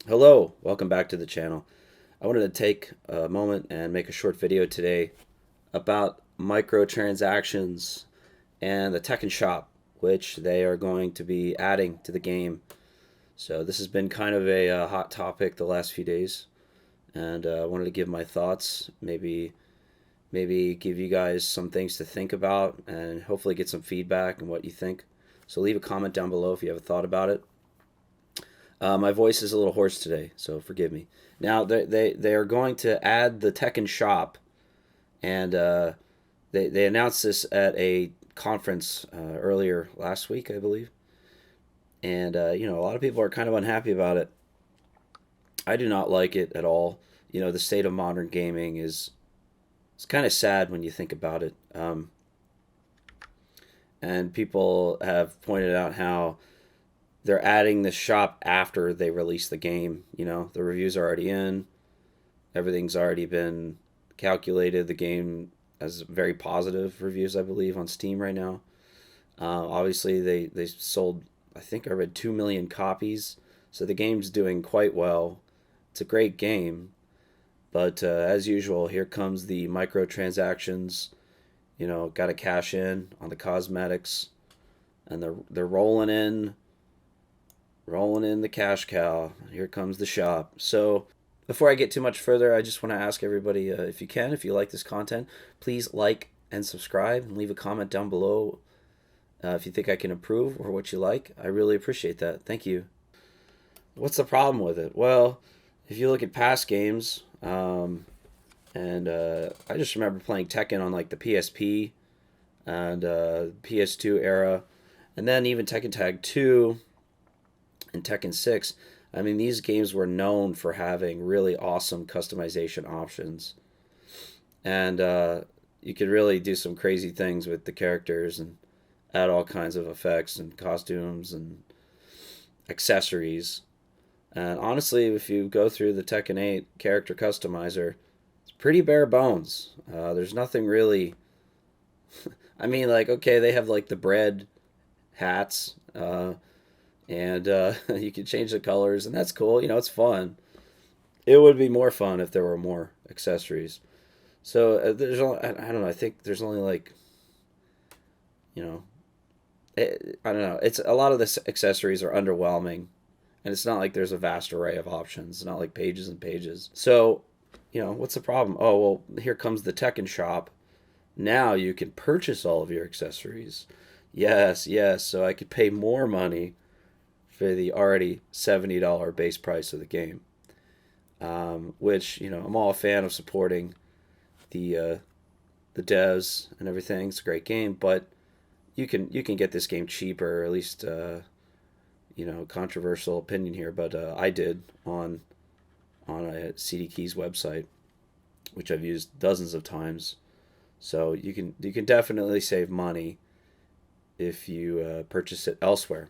Hello, welcome back to the channel. I wanted to take a moment and make a short video today about microtransactions and the Tekken shop, which they are going to be adding to the game. So this has been kind of a hot topic the last few days, and I wanted to give my thoughts, maybe give you guys some things to think about, and hopefully get some feedback on what you think. So leave a comment down below if you have a thought about it. My voice is a little hoarse today, so forgive me. Now they are going to add the Tekken shop, and they announced this at a conference earlier last week, I believe. And a lot of people are kind of unhappy about it. I do not like it at all. The state of modern gaming is it's kind of sad when you think about it. And people have pointed out how they're adding the shop after they release the game. The reviews are already in, everything's already been calculated. The game has very positive reviews, I believe, on Steam right now. Obviously, they sold, I think I read 2 million copies, so the game's doing quite well. It's a great game, but as usual, here comes the microtransactions. Got to cash in on the cosmetics, and they're rolling in the cash cow. Here comes the shop. So, before I get too much further, I just want to ask everybody if you like this content, please like and subscribe and leave a comment down below if you think I can improve or what you like. I really appreciate that. Thank you. What's the problem with it? Well, if you look at past games, and I just remember playing Tekken on like the PSP and PS2 era, and then even Tekken Tag 2 and Tekken 6. I mean, these games were known for having really awesome customization options. And you could really do some crazy things with the characters and add all kinds of effects and costumes and accessories. And honestly, if you go through the Tekken 8 character customizer, it's pretty bare bones. There's nothing really. I mean, like, okay, they have like the bread hats, and you can change the colors, and that's cool. It's fun. It would be more fun if there were more accessories. So there's only, I don't know. I think there's only like, you know, I don't know. It's a lot of the accessories are underwhelming, and it's not like there's a vast array of options. It's not like pages and pages. So, what's the problem? Oh well, here comes the Tekken shop. Now you can purchase all of your accessories. Yes, yes. So I could pay more money for the already $70 base price of the game. Which I'm all a fan of supporting the uh, the devs and everything. It's a great game, but you can get this game cheaper. At least controversial opinion here, but I did on a CD Keys website, which I've used dozens of times. So you can definitely save money if you purchase it elsewhere.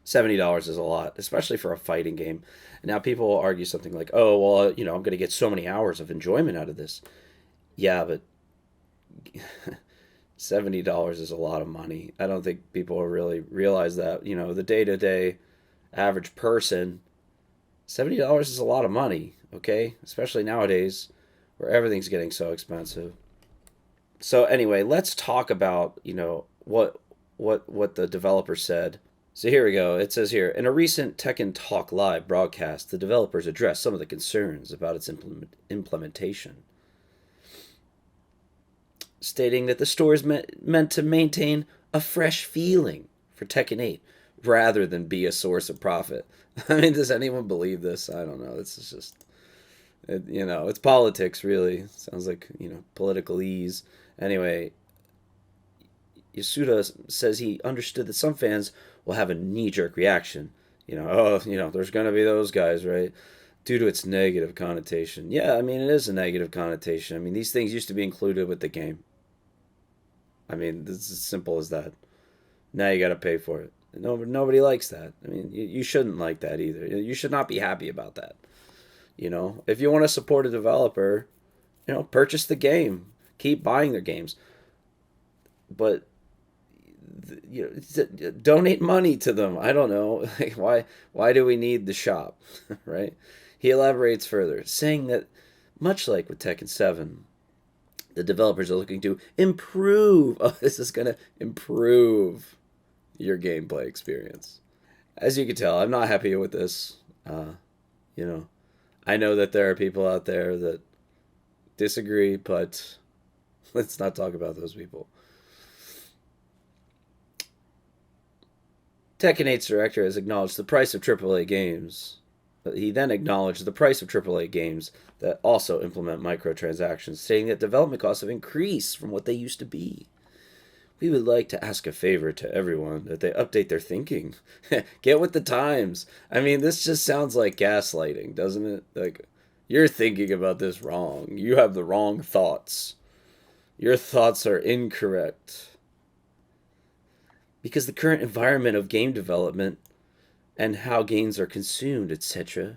$70 is a lot, especially for a fighting game. And now people will argue something like, "Oh, well, I'm going to get so many hours of enjoyment out of this." Yeah, but $70 is a lot of money. I don't think people really realize that. The day-to-day average person, $70 is a lot of money. Okay, especially nowadays, where everything's getting so expensive. So anyway, let's talk about what the developer said. So here we go. It says here, in a recent Tekken Talk Live broadcast, the developers addressed some of the concerns about its implementation, stating that the store is meant to maintain a fresh feeling for Tekken 8 rather than be a source of profit. I mean, does anyone believe this? I don't know. This is just, it's politics, really. Sounds like, political ease. Anyway, Yasuda says he understood that some fans will have a knee jerk reaction. There's going to be those guys, right? Due to its negative connotation. Yeah, I mean, it is a negative connotation. I mean, these things used to be included with the game. I mean, it's as simple as that. Now you got to pay for it. Nobody likes that. I mean, you shouldn't like that either. You should not be happy about that. If you want to support a developer, purchase the game. Keep buying their games. But donate money to them. I don't know. Like, why do we need the shop, right? He elaborates further, saying that much like with Tekken 7, the developers are looking to improve. Oh, this is going to improve your gameplay experience. As you can tell, I'm not happy with this. You know, I know that there are people out there that disagree, but let's not talk about those people. Tekken 8's director has acknowledged the price of AAA games. He then acknowledged the price of AAA games that also implement microtransactions, stating that development costs have increased from what they used to be. We would like to ask a favor to everyone that they update their thinking. Get with the times. I mean, this just sounds like gaslighting, doesn't it? Like, you're thinking about this wrong. You have the wrong thoughts. Your thoughts are incorrect. Because the current environment of game development and how games are consumed, etc.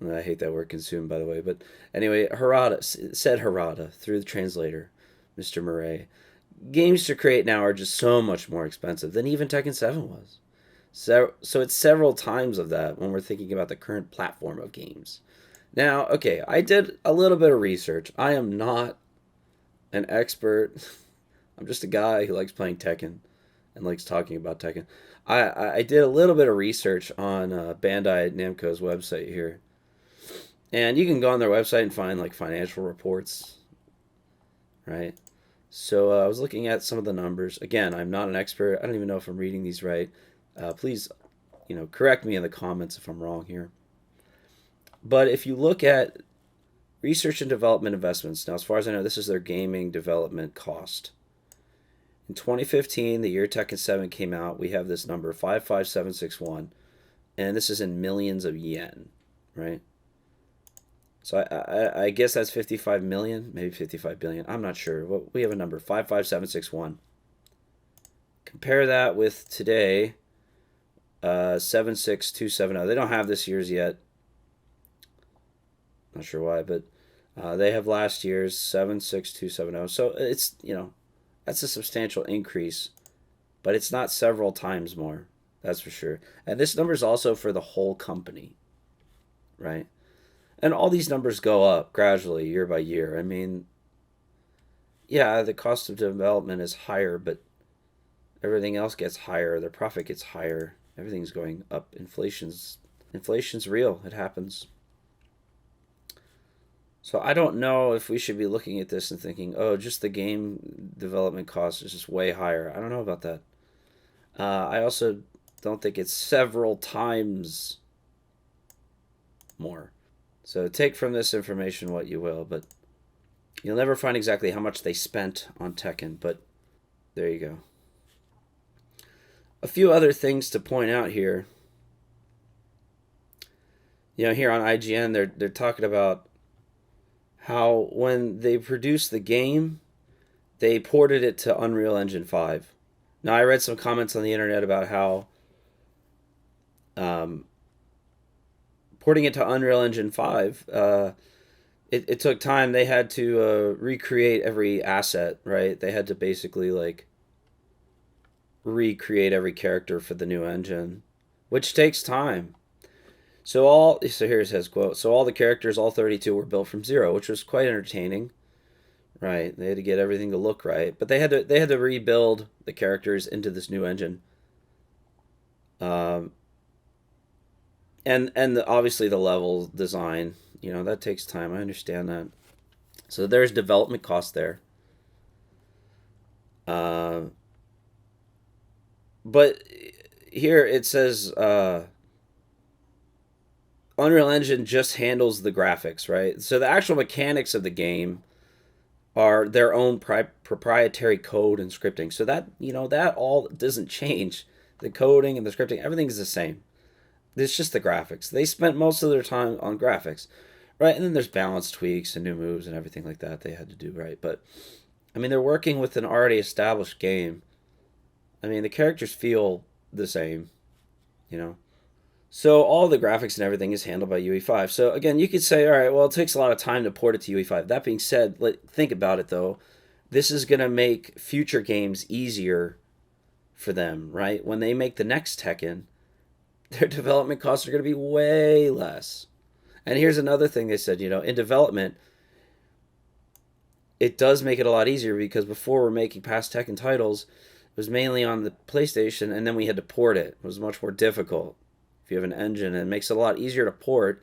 I hate that word consumed, by the way. But anyway, Harada, through the translator, Mr. Murray. Games to create now are just so much more expensive than even Tekken 7 was. So it's several times of that when we're thinking about the current platform of games. Now, okay, I did a little bit of research. I am not an expert. I'm just a guy who likes playing Tekken and likes talking about Tekken. I did a little bit of research on Bandai Namco's website here. And you can go on their website and find like financial reports, right? So I was looking at some of the numbers. Again, I'm not an expert. I don't even know if I'm reading these right. Please, correct me in the comments if I'm wrong here. But if you look at research and development investments, now as far as I know, this is their gaming development cost. In 2015, the year Tekken 7 came out, we have this number 55761, and this is in millions of yen, right? So I guess that's 55 million, maybe 55 billion. I'm not sure. Well, we have a number 55761. Compare that with today, 76270. They don't have this year's yet. Not sure why, but they have last year's 76270. So it's that's a substantial increase, but it's not several times more. That's for sure. And this number is also for the whole company, right? And all these numbers go up gradually year by year. I mean, yeah, the cost of development is higher, but everything else gets higher. Their profit gets higher. Everything's going up. Inflation's real. It happens. So I don't know if we should be looking at this and thinking, oh, just the game development cost is just way higher. I don't know about that. I also don't think it's several times more. So take from this information what you will, but you'll never find exactly how much they spent on Tekken, but there you go. A few other things to point out here. Here on IGN, they're talking about how when they produced the game, they ported it to Unreal Engine 5. Now, I read some comments on the internet about how porting it to Unreal Engine 5, it took time. They had to recreate every asset, right? They had to basically recreate every character for the new engine, which takes time. So here it says, quote, so all the characters, all 32, were built from zero, which was quite entertaining. Right. They had to get everything to look right. But they had to rebuild the characters into this new engine. And obviously the level design, that takes time. I understand that. So there's development cost there. But here it says Unreal Engine just handles the graphics, right? So the actual mechanics of the game are their own proprietary code and scripting. So that, that all doesn't change. The coding and the scripting, everything's the same. It's just the graphics. They spent most of their time on graphics, right? And then there's balance tweaks and new moves and everything like that they had to do, right? But, I mean, they're working with an already established game. I mean, the characters feel the same, So all the graphics and everything is handled by UE5. So again, you could say, all right, well, it takes a lot of time to port it to UE5. That being said, think about it, though. This is going to make future games easier for them, right? When they make the next Tekken, their development costs are going to be way less. And here's another thing they said, in development, it does make it a lot easier because before we're making past Tekken titles, it was mainly on the PlayStation, and then we had to port it. It was much more difficult if you have an engine, and it makes it a lot easier to port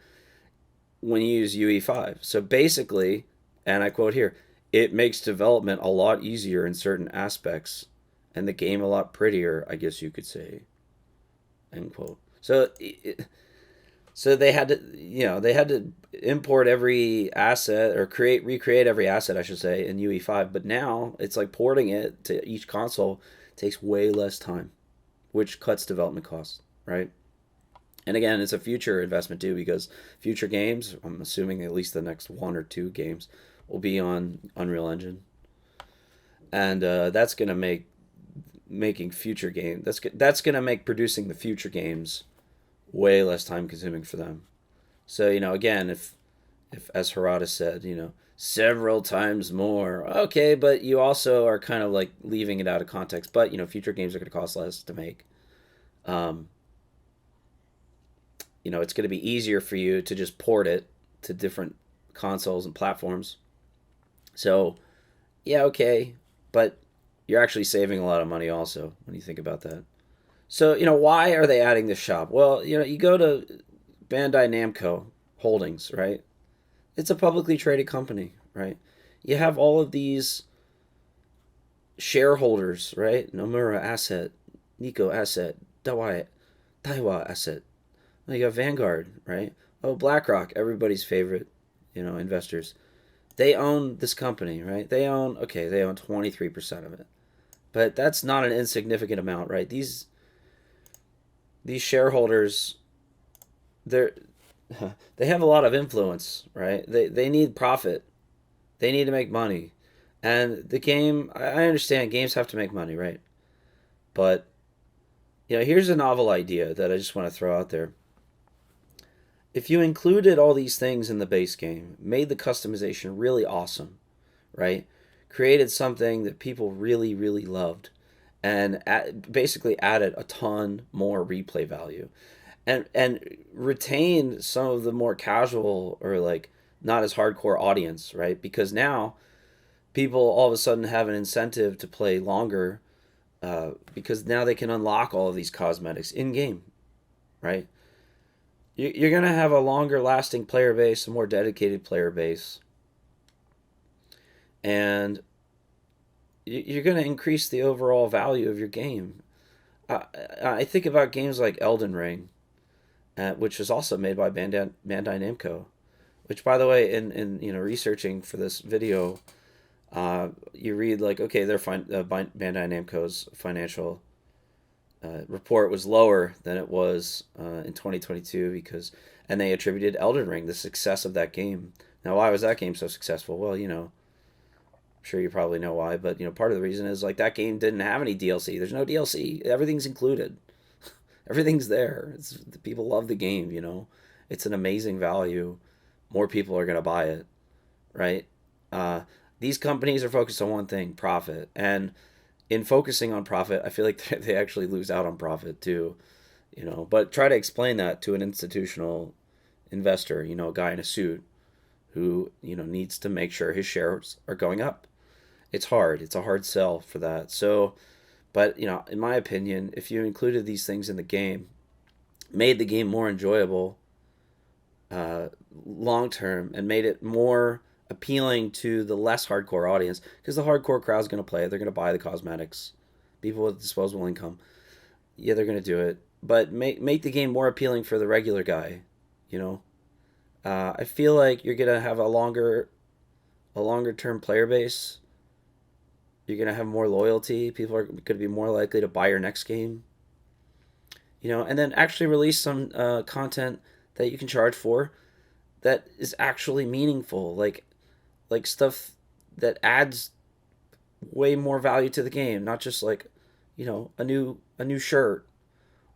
when you use UE5. So basically, and I quote here, it makes development a lot easier in certain aspects and the game a lot prettier, I guess you could say. End quote. So they had to import every asset or recreate every asset, I should say, in UE5. But now it's like porting it to each console takes way less time, which cuts development costs, right? And again, it's a future investment too because future games, I'm assuming at least the next one or two games, will be on Unreal Engine, and that's gonna make making future games. That's gonna make producing the future games way less time consuming for them. So again, if as Harada said, several times more. Okay, but you also are kind of like leaving it out of context. But future games are going to cost less to make. Um, it's going to be easier for you to just port it to different consoles and platforms. So, yeah, okay, but you're actually saving a lot of money also when you think about that. So, why are they adding this shop? Well, you go to Bandai Namco Holdings, right? It's a publicly traded company, right? You have all of these shareholders, right? Nomura Asset, Nikko Asset, Daiwa Asset. You got Vanguard, right? Oh, BlackRock, everybody's favorite, investors. They own this company, right? They own 23% of it. But that's not an insignificant amount, right? These shareholders, they're they have a lot of influence, right? They need profit. They need to make money. And the game, I understand games have to make money, right? But here's a novel idea that I just want to throw out there. If you included all these things in the base game, made the customization really awesome, right? Created something that people really, really loved, and basically added a ton more replay value, and retained some of the more casual or like not as hardcore audience, right? Because now people all of a sudden have an incentive to play longer because now they can unlock all of these cosmetics in game, right? You're going to have a longer lasting player base, a more dedicated player base, and you're going to increase the overall value of your game. I think about games like Elden Ring, which was also made by Bandai Namco. Which, by the way, in researching for this video, you read like, okay, Bandai Namco's financial report was lower than it was in 2022 and they attributed Elden Ring the success of that game. Now, why was that game so successful? Well, I'm sure you probably know why, but part of the reason is like that game didn't have any DLC. There's no DLC. Everything's included. Everything's there. People love the game. It's an amazing value. More people are gonna buy it, right? These companies are focused on one thing: profit, and in focusing on profit, I feel like they actually lose out on profit too. But try to explain that to an institutional investor, a guy in a suit who needs to make sure his shares are going up. It's hard. It's a hard sell for that. So, but in my opinion, if you included these things in the game, made the game more enjoyable, uh, long term, and made it more appealing to the less hardcore audience, because the hardcore crowd's going to play it. They're going to buy the cosmetics. People with disposable income, yeah, they're going to do it. But make the game more appealing for the regular guy. You know, I feel like you're going to have a longer term player base. You're going to have more loyalty. People are going to be more likely to buy your next game. And then actually release some content that you can charge for that is actually meaningful, like stuff that adds way more value to the game, not just like a new shirt,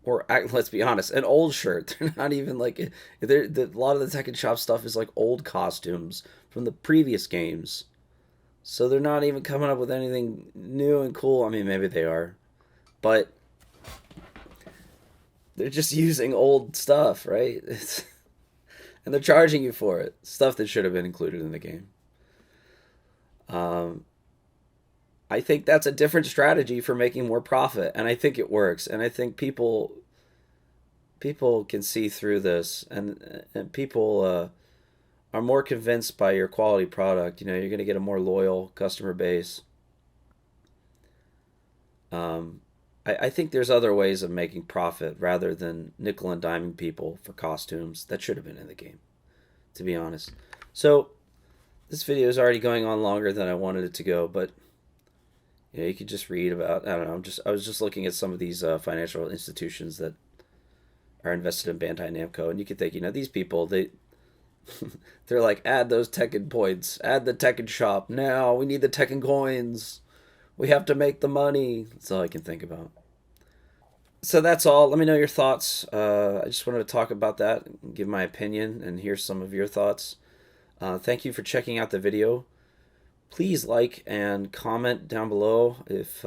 or let's be honest, an old shirt. They're not even like a lot of the Tekken Shop stuff is like old costumes from the previous games, so they're not even coming up with anything new and cool. I mean, maybe they are, but they're just using old stuff, right? And they're charging you for it. Stuff that should have been included in the game. Um, I think that's a different strategy for making more profit, and I think it works. And I think people can see through this, and people are more convinced by your quality product. You know, you're going to get a more loyal customer base. Um, I think there's other ways of making profit rather than nickel and diming people for costumes that should have been in the game, to be honest. So this video is already going on longer than I wanted it to go, but you know, you could just read about. I don't know. I was just looking at some of these financial institutions that are invested in Bandai Namco, and you could think, you know, these people they're like, add those Tekken points, add the Tekken shop now. We need the Tekken coins. We have to make the money. That's all I can think about. So that's all. Let me know your thoughts. I just wanted to talk about that, and give my opinion, and hear some of your thoughts. Thank you for checking out the video. Please like and comment down below if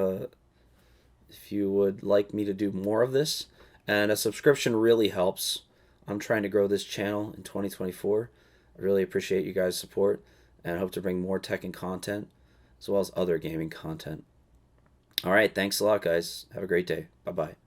you would like me to do more of this. And a subscription really helps. I'm trying to grow this channel in 2024. I really appreciate you guys' support, and I hope to bring more Tekken content as well as other gaming content. All right, thanks a lot, guys. Have a great day. Bye bye.